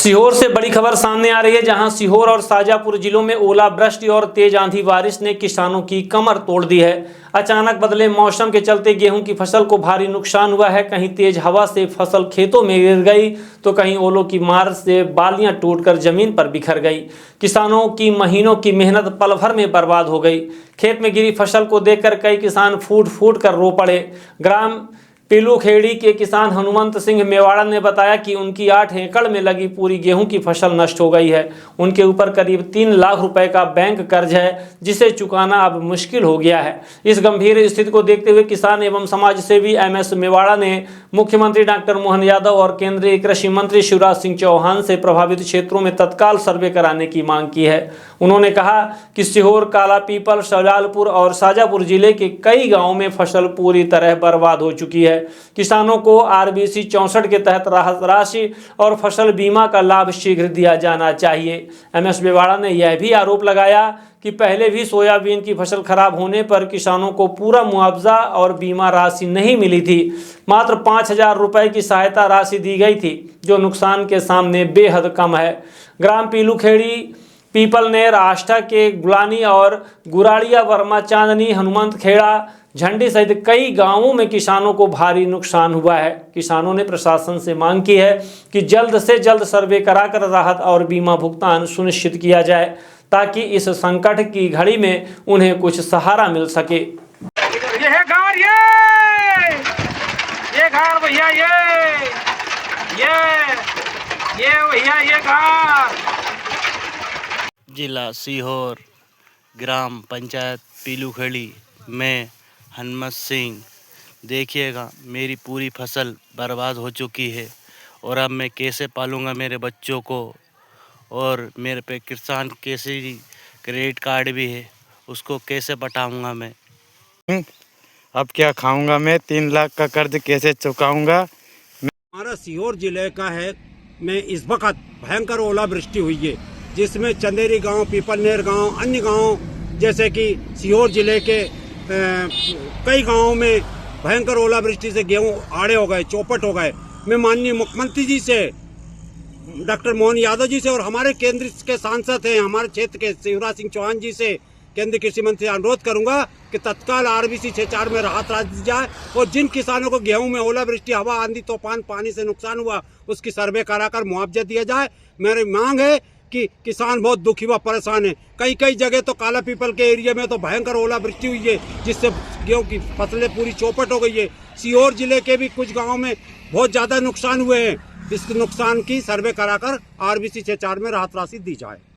सीहोर से बड़ी खबर सामने आ रही है, जहां सीहोर और शाजापुर जिलों में ओलावृष्टि और तेज आंधी बारिश ने किसानों की कमर तोड़ दी है। अचानक बदले मौसम के चलते गेहूं की फसल को भारी नुकसान हुआ है। कहीं तेज हवा से फसल खेतों में गिर गई तो कहीं ओलों की मार से बालियां टूटकर जमीन पर बिखर गई। किसानों की महीनों की मेहनत पल भर में बर्बाद हो गई। खेत में गिरी फसल को देखकर कई किसान फूट फूट कर रो पड़े। ग्राम पीलूखेड़ी के किसान हनुमंत सिंह मेवाड़ा ने बताया कि उनकी 8 एकड़ में लगी पूरी गेहूं की फसल नष्ट हो गई है। उनके ऊपर करीब 3 लाख रुपए का बैंक कर्ज है, जिसे चुकाना अब मुश्किल हो गया है। इस गंभीर स्थिति को देखते हुए किसान एवं समाज सेवी MS मेवाड़ा ने मुख्यमंत्री डॉक्टर मोहन यादव और केंद्रीय कृषि मंत्री शिवराज सिंह चौहान से प्रभावित क्षेत्रों में तत्काल सर्वे कराने की मांग की है। उन्होंने कहा कि सीहोर, काला पीपल, शाजापुर और शाजापुर जिले के कई गाँवों में फसल पूरी तरह बर्बाद हो चुकी है। किसानों को RBC 64 के तहत राहत राशि और फसल बीमा का लाभ शीघ्र दिया जाना चाहिए। MS मेवाड़ा ने यह भी आरोप लगाया कि पहले भी सोयाबीन की फसल खराब होने पर किसानों को पूरा मुआवजा और बीमा राशि नहीं मिली थी। मात्र 5,000 रुपए की सहायता राशि दी गई थी, जो नुकसान के सामने बेहद कम है। ग्राम पीलूखेड़ी, पीपलनेर, आष्टा के गुलानी और गुराड़िया, वर्मा, चांदनी, हनुमंत खेड़ा, झंडी सहित कई गांवों में किसानों को भारी नुकसान हुआ है। किसानों ने प्रशासन से मांग की है कि जल्द से जल्द सर्वे कराकर राहत और बीमा भुगतान सुनिश्चित किया जाए, ताकि इस संकट की घड़ी में उन्हें कुछ सहारा मिल सके। ये है घर, ये घर भैया, ये भैया, ये घर। जिला सीहोर, ग्राम पंचायत पीलूखेड़ी में हनुमंत सिंह। देखिएगा, मेरी पूरी फसल बर्बाद हो चुकी है और अब मैं कैसे पालूंगा मेरे बच्चों को, और मेरे पे किसान क्रेडिट कार्ड भी है, उसको कैसे पटाऊंगा मैं। अब क्या खाऊंगा मैं, 3 लाख का कर्ज कैसे चुकाऊंगा। हमारा सीहोर जिले का है में इस वक्त भयंकर ओलावृष्टि हुई है, जिसमें चंदेरी गांव, पीपलनेर गांव, अन्य गांव जैसे कि सीहोर जिले के कई गांवों में भयंकर ओलावृष्टि से गेहूं आड़े हो गए, चौपट हो गए। मैं माननीय मुख्यमंत्री जी से, डॉक्टर मोहन यादव जी से और हमारे केंद्र के सांसद हैं हमारे क्षेत्र के शिवराज सिंह चौहान जी से, केंद्रीय कृषि मंत्री से अनुरोध करूंगा कि तत्काल RBC 64 में राहत राशि दी जाए और जिन किसानों को गेहूं में ओलावृष्टि, हवा, आंधी, तूफान, पानी से नुकसान हुआ, उसकी सर्वे कराकर मुआवजा दिया जाए। मेरी मांग है कि किसान बहुत दुखी व परेशान है। कई जगह तो काला पीपल के एरिया में तो भयंकर ओलावृष्टि हुई है, जिससे गेहूं की फसलें पूरी चौपट हो गई है। सीहोर जिले के भी कुछ गाँव में बहुत ज़्यादा नुकसान हुए हैं। इस नुकसान की सर्वे कराकर RBC 64 में राहत राशि दी जाए।